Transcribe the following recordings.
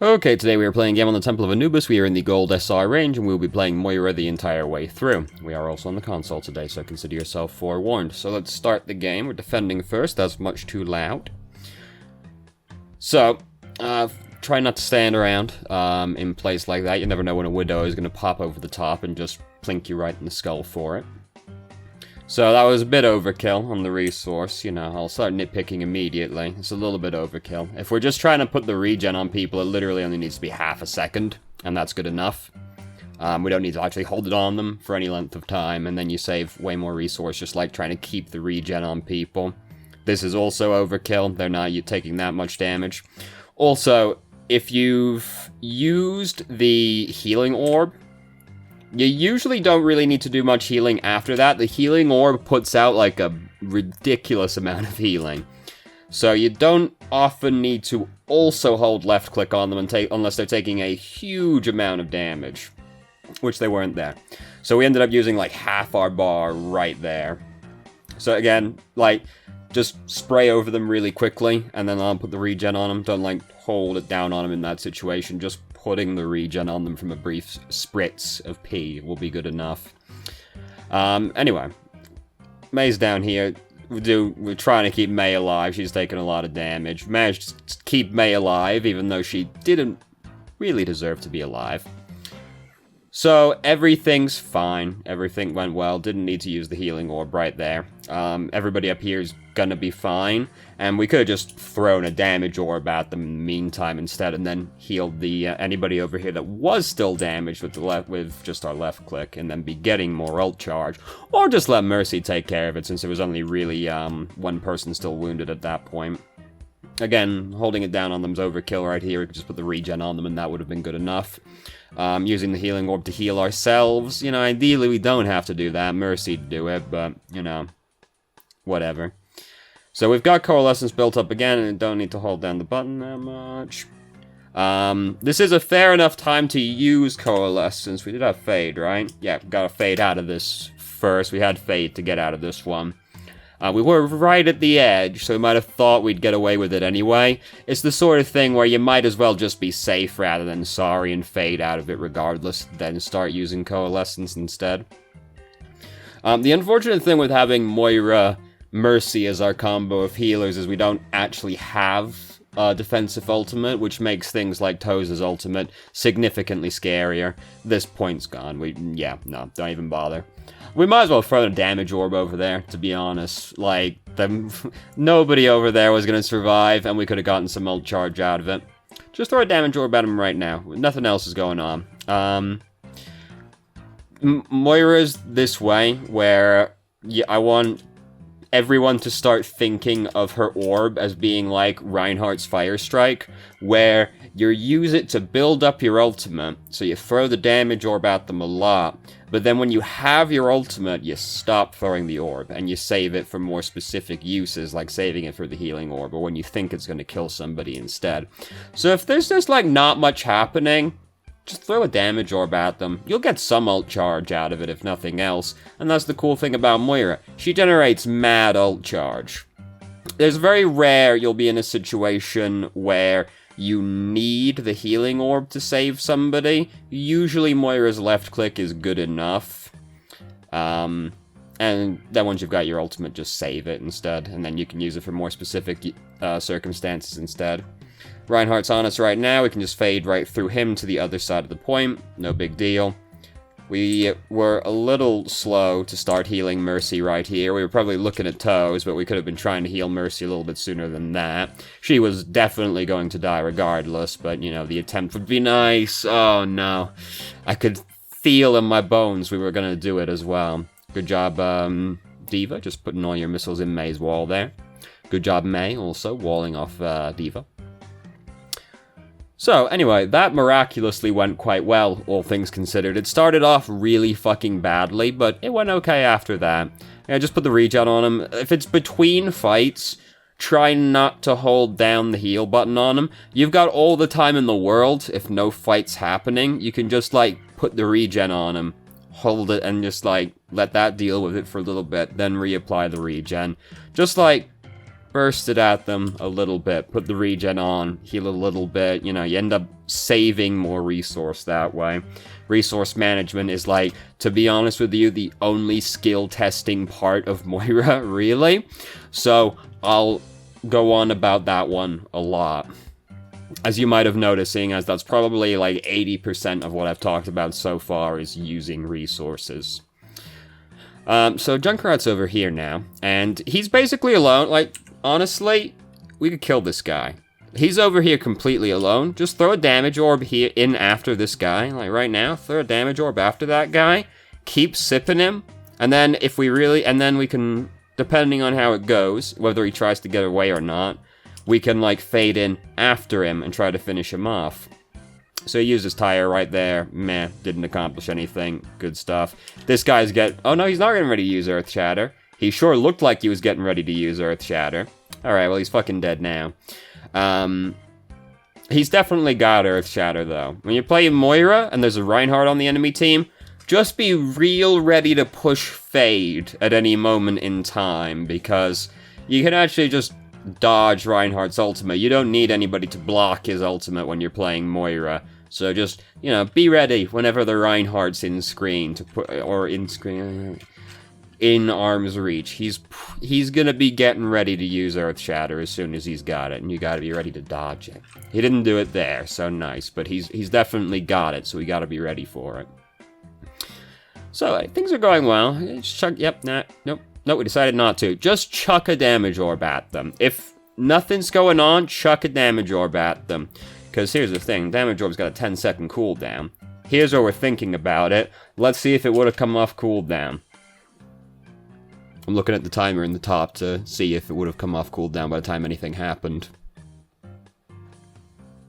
Okay, today we are playing a game on the Temple of Anubis. We are in the Gold SR range, and we will be playing Moira the entire way through. We are also on the console today, so consider yourself forewarned. So let's start the game. We're defending first. That's much too loud. So, try not to stand around in place like that. You never know when a widow is going to pop over the top and just plink you right in the skull for it. So that was a bit overkill on the resource, you know, I'll start nitpicking immediately. It's a little bit overkill. If we're just trying to put the regen on people, it literally only needs to be half a second, and that's good enough. We don't need to actually hold it on them for any length of time, and then you save way more resource just like trying to keep the regen on people. This is also overkill, they're not taking that much damage. Also, if you've used the healing orb, you usually don't really need to do much healing after that. The healing orb puts out like a ridiculous amount of healing. So you don't often need to also hold left click on them and unless they're taking a huge amount of damage, which they weren't there. So we ended up using like half our bar right there. So again, like, just spray over them really quickly and then I'll put the regen on them. Don't like hold it down on them in that situation. Just putting the regen on them from a brief spritz of P will be good enough. Anyway, May's down here. We're trying to keep May alive. She's taking a lot of damage. Managed to keep May alive, even though she didn't really deserve to be alive. So everything's fine. Everything went well. Didn't need to use the healing orb right there. Everybody up here is gonna be fine. And we could have just thrown a damage orb at them in the meantime instead, and then healed the anybody over here that was still damaged with just our left click, and then be getting more ult charge, or just let Mercy take care of it since there was only really one person still wounded at that point. Again, holding it down on them's overkill right here. We could just put the regen on them, and that would have been good enough. Using the healing orb to heal ourselves. You know, ideally we don't have to do that. Mercy to do it, but, you know, whatever. So we've got Coalescence built up again, and don't need to hold down the button that much. This is a fair enough time to use Coalescence. We did have Fade, right? Yeah, got a Fade out of this first. We had Fade to get out of this one. We were right at the edge, so we might have thought we'd get away with it anyway. It's the sort of thing where you might as well just be safe rather than sorry and fade out of it regardless, then start using Coalescence instead. The unfortunate thing with having Moira Mercy as our combo of healers is we don't actually have a defensive ultimate, which makes things like Toza's ultimate significantly scarier. This point's gone. No, don't even bother. We might as well throw a damage orb over there, to be honest. Like, nobody over there was going to survive, and we could have gotten some ult charge out of it. Just throw a damage orb at him right now. Nothing else is going on. Moira's this way, where I want everyone to start thinking of her orb as being like Reinhardt's Fire Strike, where you use it to build up your ultimate, so you throw the damage orb at them a lot, but then when you have your ultimate, you stop throwing the orb, and you save it for more specific uses, like saving it for the healing orb, or when you think it's going to kill somebody instead. So if there's just like not much happening, just throw a damage orb at them. You'll get some ult charge out of it, if nothing else. And that's the cool thing about Moira. She generates mad ult charge. There's very rare you'll be in a situation where you need the healing orb to save somebody. Usually Moira's left click is good enough. And then once you've got your ultimate, just save it instead. And then you can use it for more specific circumstances instead. Reinhardt's on us right now. We can just fade right through him to the other side of the point. No big deal. We were a little slow to start healing Mercy right here. We were probably looking at toes, but we could have been trying to heal Mercy a little bit sooner than that. She was definitely going to die regardless, but, you know, the attempt would be nice. Oh, no. I could feel in my bones we were going to do it as well. Good job, Diva, just putting all your missiles in May's wall there. Good job, May, also, walling off Diva. So, anyway, that miraculously went quite well, all things considered. It started off really fucking badly, but it went okay after that. Yeah, just put the regen on him. If it's between fights, try not to hold down the heal button on him. You've got all the time in the world. If no fight's happening, you can just, like, put the regen on him, hold it, and just, like, let that deal with it for a little bit, then reapply the regen. Just, like, burst it at them a little bit, put the regen on, heal a little bit, you know, you end up saving more resource that way. Resource management is, like, to be honest with you, the only skill testing part of Moira, really. So, I'll go on about that one a lot. As you might have noticed, seeing as that's probably like 80% of what I've talked about so far is using resources. So Junkrat's over here now, and he's basically alone. Like, honestly, we could kill this guy. He's over here completely alone. Just throw a damage orb here in after this guy. Like, right now, throw a damage orb after that guy. Keep sipping him, and then if we really, and then we can, depending on how it goes, whether he tries to get away or not, we can, like, fade in after him and try to finish him off. So he used his tire right there. Meh, didn't accomplish anything. Good stuff. This guy's oh no, he's not getting ready to use Earth Shatter. He sure looked like he was getting ready to use Earth Shatter. Alright, well, he's fucking dead now. He's definitely got Earth Shatter, though. When you're playing Moira and there's a Reinhardt on the enemy team, just be real ready to push Fade at any moment in time, because you can actually just dodge Reinhardt's ultimate. You don't need anybody to block his ultimate when you're playing Moira. So just, you know, be ready whenever the Reinhardt's in screen to put, or in screen, in arm's reach. He's gonna be getting ready to use Earth Shatter as soon as he's got it, and you gotta be ready to dodge it. He didn't do it there, so nice, but he's definitely got it, so we gotta be ready for it. So, things are going well. Nope, we decided not to. Just chuck a damage orb at them. If nothing's going on, chuck a damage orb at them. Because here's the thing, damage orb's got a 10-second cooldown. Here's where we're thinking about it. Let's see if it would have come off cooldown. I'm looking at the timer in the top to see if it would have come off cooldown by the time anything happened.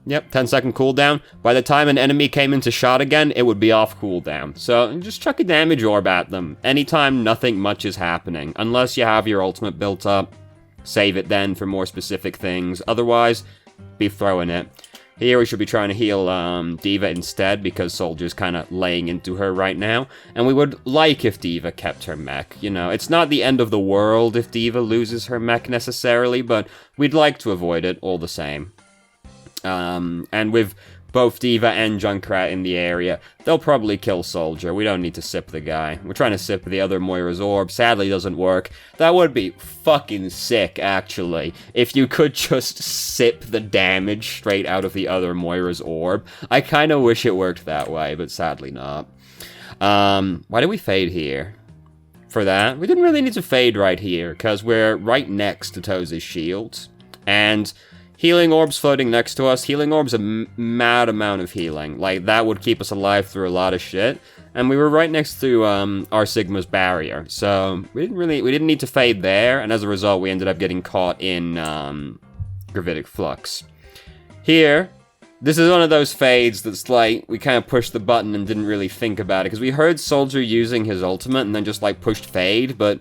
Yep, 10-second cooldown. By the time an enemy came into shot again, it would be off cooldown. So, just chuck a damage orb at them. Anytime nothing much is happening. Unless you have your ultimate built up, save it then for more specific things. Otherwise, be throwing it. Here we should be trying to heal D.Va instead, because Soldier's kind of laying into her right now. And we would like if D.Va kept her mech. You know, it's not the end of the world if D.Va loses her mech necessarily, but we'd like to avoid it all the same. And with both D.Va and Junkrat in the area, they'll probably kill Soldier. We don't need to sip the guy. We're trying to sip the other Moira's orb. Sadly, doesn't work. That would be fucking sick, actually, if you could just sip the damage straight out of the other Moira's orb. I kind of wish it worked that way, but sadly not. Why did we fade here? For that, we didn't really need to fade right here, because we're right next to Toze's shield. And healing orbs floating next to us. Healing orbs a mad amount of healing. Like, that would keep us alive through a lot of shit. And we were right next to our Sigma's barrier. So, we didn't need to fade there. And as a result, we ended up getting caught in Gravitic Flux. Here, this is one of those fades that's like, we kind of pushed the button and didn't really think about it. Because we heard Soldier using his ultimate and then just like pushed fade, but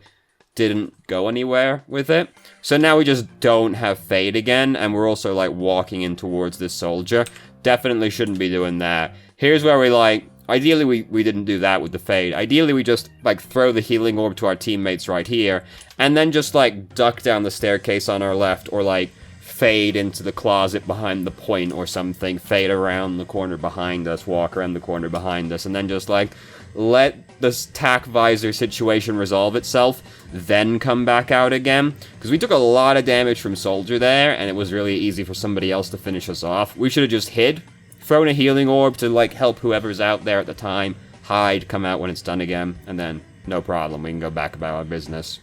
didn't go anywhere with it. So now we just don't have fade again, and we're also like walking in towards this Soldier. Definitely shouldn't be doing that. Here's where we like, ideally we didn't do that with the fade. Ideally we just like throw the healing orb to our teammates right here, and then just like duck down the staircase on our left, or like fade into the closet behind the point or something, fade around the corner behind us, walk around the corner behind us, and then just like let this tack visor situation resolve itself, then come back out again. Because we took a lot of damage from Soldier there, and it was really easy for somebody else to finish us off. We should have just hid, thrown a healing orb to like help whoever's out there at the time, hide, come out when it's done again, and then no problem, we can go back about our business.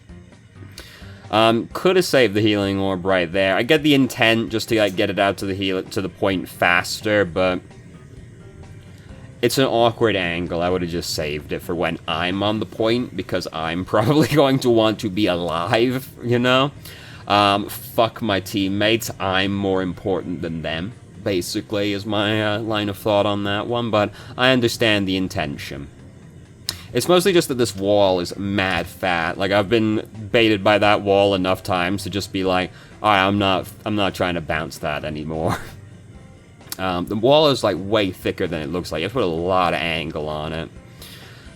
Could have saved the healing orb right there. I get the intent just to like get it out to the point faster, but it's an awkward angle. I would have just saved it for when I'm on the point, because I'm probably going to want to be alive, you know? Fuck my teammates, I'm more important than them, basically, is my line of thought on that one, but I understand the intention. It's mostly just that this wall is mad fat. Like, I've been baited by that wall enough times to just be like, alright, I'm not trying to bounce that anymore. The wall is like way thicker than it looks like. You have to put a lot of angle on it.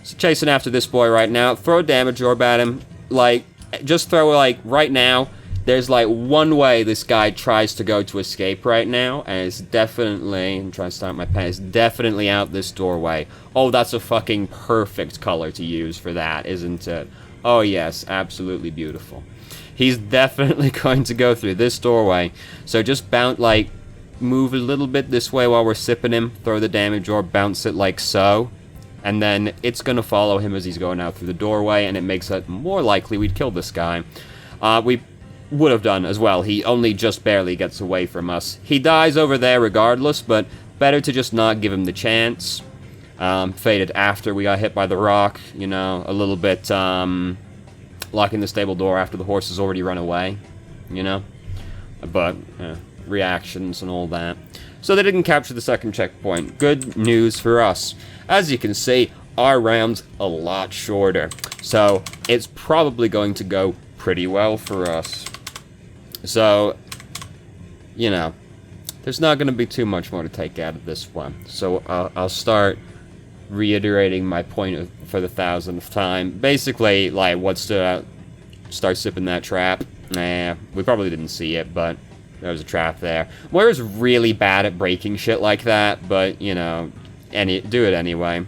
So chasing after this boy right now. Throw a damage orb at him. Like, just throw like right now. there's like one way this guy tries to go to escape right now, and it's definitely, I'm trying to start my pen, it's definitely out this doorway. Oh, that's a fucking perfect color to use for that, isn't it? Oh yes, absolutely beautiful. He's definitely going to go through this doorway, so just bounce, like, move a little bit this way while we're sipping him, throw the damage orb, bounce it like so, and then it's gonna follow him as he's going out through the doorway, and it makes it more likely we'd kill this guy. We would have done as well. He only just barely gets away from us. He dies over there regardless, but better to just not give him the chance. Faded after we got hit by the rock, you know, a little bit, locking the stable door after the horse has already run away, you know? But, reactions and all that. So they didn't capture the second checkpoint. Good news for us. As you can see, our round's a lot shorter, so it's probably going to go pretty well for us. So, you know, there's not going to be too much more to take out of this one. So I'll start reiterating my point for the 1000th time. Basically, like, what stood out, start sipping that trap. Nah, we probably didn't see it, but there was a trap there. Moira's really bad at breaking shit like that, but, you know, do it anyway.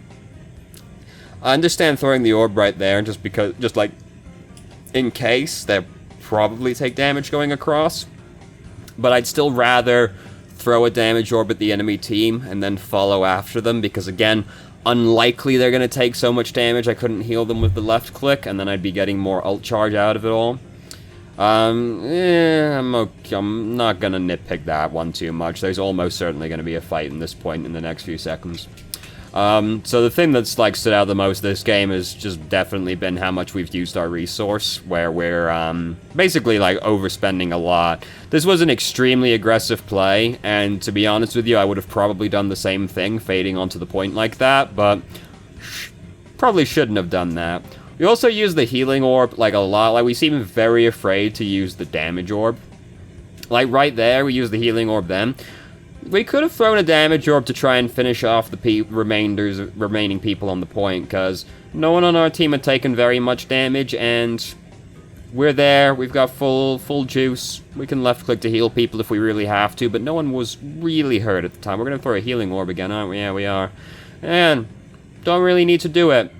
I understand throwing the orb right there, just because, just like, in case, they'll probably take damage going across. But I'd still rather throw a damage orb at the enemy team and then follow after them, because again, unlikely they're going to take so much damage I couldn't heal them with the left click, and then I'd be getting more ult charge out of it all. I'm not going to nitpick that one too much. There's almost certainly going to be a fight in this point in the next few seconds. So the thing that's, like, stood out the most this game has just definitely been how much we've used our resource, where we're, basically, like, overspending a lot. This was an extremely aggressive play, and to be honest with you, I would have probably done the same thing, fading onto the point like that, but probably shouldn't have done that. We also use the healing orb, like, a lot. Like, we seem very afraid to use the damage orb. Like, right there, we use the healing orb then. We could have thrown a damage orb to try and finish off the remaining people on the point, because no one on our team had taken very much damage, and we're there, we've got full juice. We can left-click to heal people if we really have to, but no one was really hurt at the time. We're going to throw a healing orb again, aren't we? Yeah, we are. And don't really need to do it.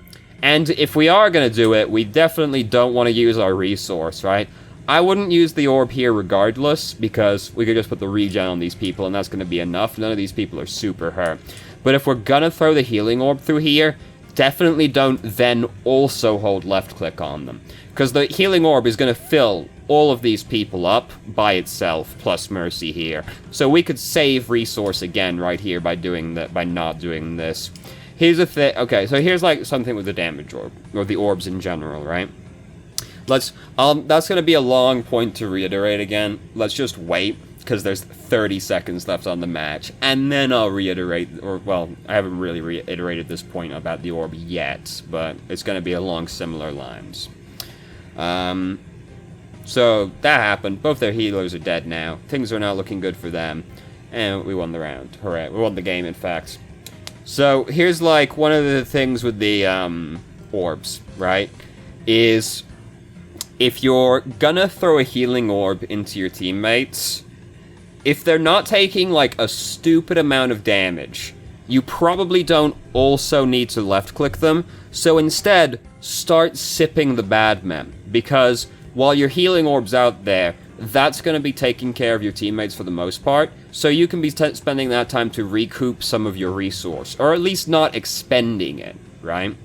And if we are going to do it, we definitely don't want to use our resource, right? I wouldn't use the orb here regardless, because we could just put the regen on these people, and that's going to be enough. None of these people are super hurt. But if we're going to throw the healing orb through here, definitely don't then also hold left-click on them. Because the healing orb is going to fill all of these people up by itself, plus Mercy here. So we could save resource again right here by doing that, by not doing this. Here's a thing. Okay, so here's like something with the damage orb, or the orbs in general, right? Let's, that's going to be a long point to reiterate again. Let's just wait, because there's 30 seconds left on the match, and then I'll reiterate, or, well, I haven't really reiterated this point about the orb yet, but it's going to be along similar lines. So, that happened. Both their healers are dead now. Things are not looking good for them, and we won the round. Hooray. We won the game, in fact. So, here's, like, one of the things with the, orbs, right, is if you're gonna throw a healing orb into your teammates, if they're not taking, like, a stupid amount of damage, you probably don't also need to left-click them, so instead, start sipping the bad men, because while your healing orb's out there, that's going to be taking care of your teammates for the most part, so you can be spending that time to recoup some of your resource, or at least not expending it, right?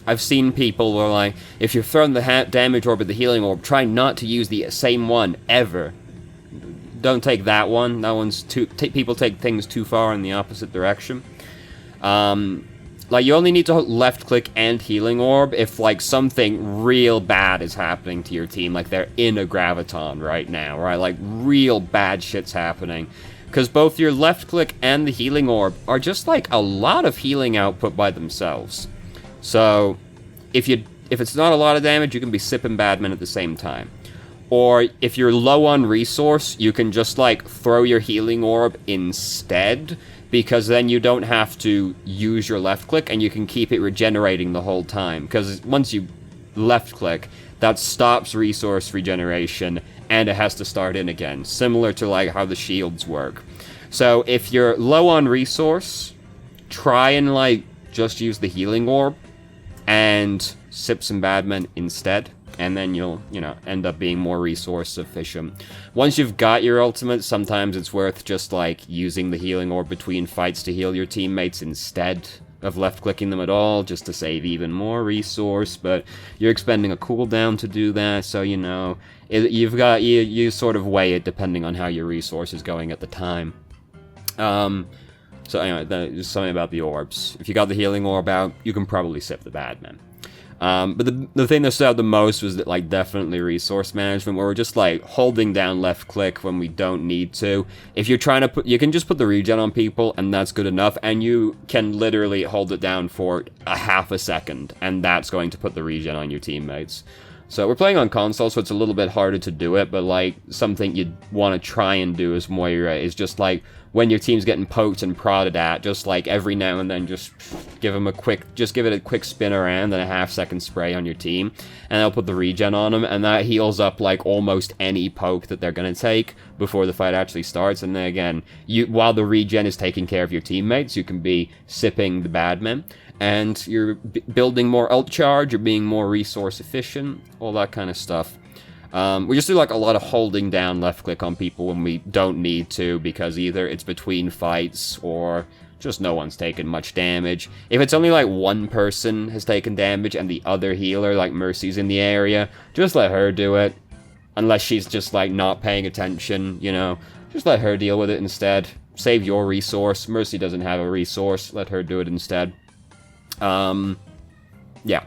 I've seen people where, like, if you're throwing the damage orb or the healing orb, try not to use the same one, ever. Don't take that one. That one's too... people take things too far in the opposite direction. Like, you only need to left-click and healing orb if, like, something real bad is happening to your team. Like, they're in a graviton right now, right? Like, real bad shit's happening. Because both your left-click and the healing orb are just, like, a lot of healing output by themselves. So, if it's not a lot of damage, you can be sipping badmen at the same time. Or, if you're low on resource, you can just, like, throw your healing orb instead, because then you don't have to use your left click, and you can keep it regenerating the whole time. Because once you left click, that stops resource regeneration, and it has to start in again, similar to like how the shields work. So if you're low on resource, try and like just use the healing orb and sip some badmen instead, and then you'll, you know, end up being more resource efficient. Once you've got your ultimate, sometimes it's worth just like using the healing orb between fights to heal your teammates instead of left-clicking them at all, just to save even more resource, but you're expending a cooldown to do that, so, you know, you sort of weigh it depending on how your resource is going at the time. So anyway, there's something about the orbs. If you got the healing orb out, you can probably sip the badmen. But the thing that stood out the most was that, like, definitely resource management, where we're just, like, holding down left click when we don't need to. If you're trying to you can just put the regen on people, and that's good enough, and you can literally hold it down for a half a second, and that's going to put the regen on your teammates. So we're playing on console, so it's a little bit harder to do it, but, like, something you'd want to try and do as Moira is just, like, when your team's getting poked and prodded at, just, like, every now and then just give it a quick spin around and a half-second spray on your team, and they'll put the regen on them, and that heals up, like, almost any poke that they're gonna take before the fight actually starts. And then again, while the regen is taking care of your teammates, you can be sipping the badmen, and you're building more ult charge, you're being more resource efficient, all that kind of stuff. We just do like a lot of holding down left click on people when we don't need to, because either it's between fights or just no one's taken much damage. If it's only like one person has taken damage and the other healer, like Mercy's in the area, just let her do it. Unless she's just like not paying attention, you know, just let her deal with it instead. Save your resource. Mercy doesn't have a resource, let her do it instead. Yeah,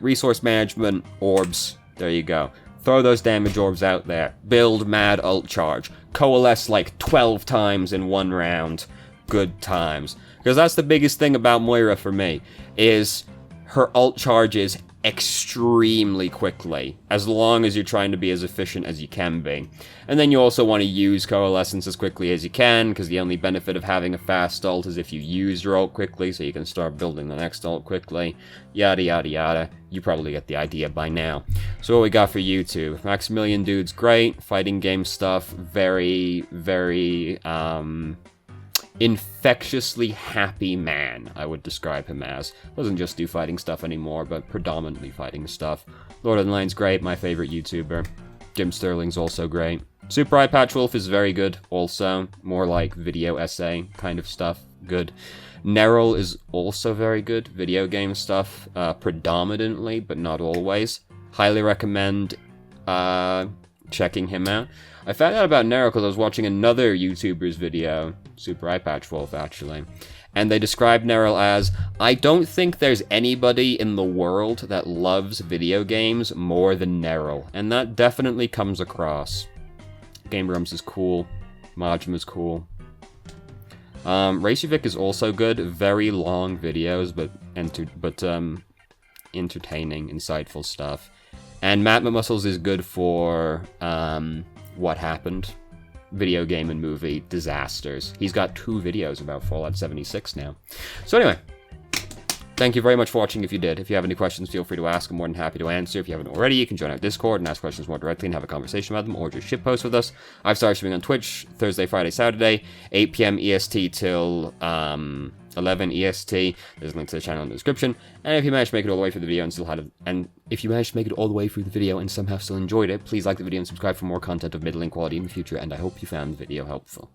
resource management, orbs, there you go. Throw those damage orbs out there. Build mad ult charge. Coalesce like 12 times in one round. Good times. Because that's the biggest thing about Moira for me, is her ult charges extremely quickly, as long as you're trying to be as efficient as you can be. And then you also want to use Coalescence as quickly as you can, because the only benefit of having a fast ult is if you use your ult quickly, so you can start building the next ult quickly. Yada yada yada. You probably get the idea by now. So what we got for YouTube? Maximilian Dude's great. Fighting game stuff. Very, very, infectiously happy man, I would describe him as. Doesn't just do fighting stuff anymore, but predominantly fighting stuff. Lord of the Line's great, my favorite YouTuber. Jim Sterling's also great. Super Eye Patch Wolf is very good, also. More like video essay kind of stuff. Good. Neril is also very good. Video game stuff, predominantly, but not always. Highly recommend checking him out. I found out about Neril because I was watching another YouTuber's video, Super Eye Patch Wolf, actually, and they described Neril as, I don't think there's anybody in the world that loves video games more than Neril, and that definitely comes across. Game Grumps is cool. Majima is cool. Reykjavik is also good. Very long videos, but entertaining, insightful stuff. And Matt Muscles is good for what happened, video game and movie disasters. He's got 2 videos about Fallout 76 now. So anyway, thank you very much for watching if you did. If you have any questions, feel free to ask. I'm more than happy to answer. If you haven't already, you can join our Discord and ask questions more directly and have a conversation about them, or just shitpost with us. I've started streaming on Twitch Thursday, Friday, Saturday, 8 p.m. EST till 11 EST. There's a link to the channel in the description. And if you managed to make it all the way through the video and somehow still enjoyed it, please like the video and subscribe for more content of middling quality in the future. And I hope you found the video helpful.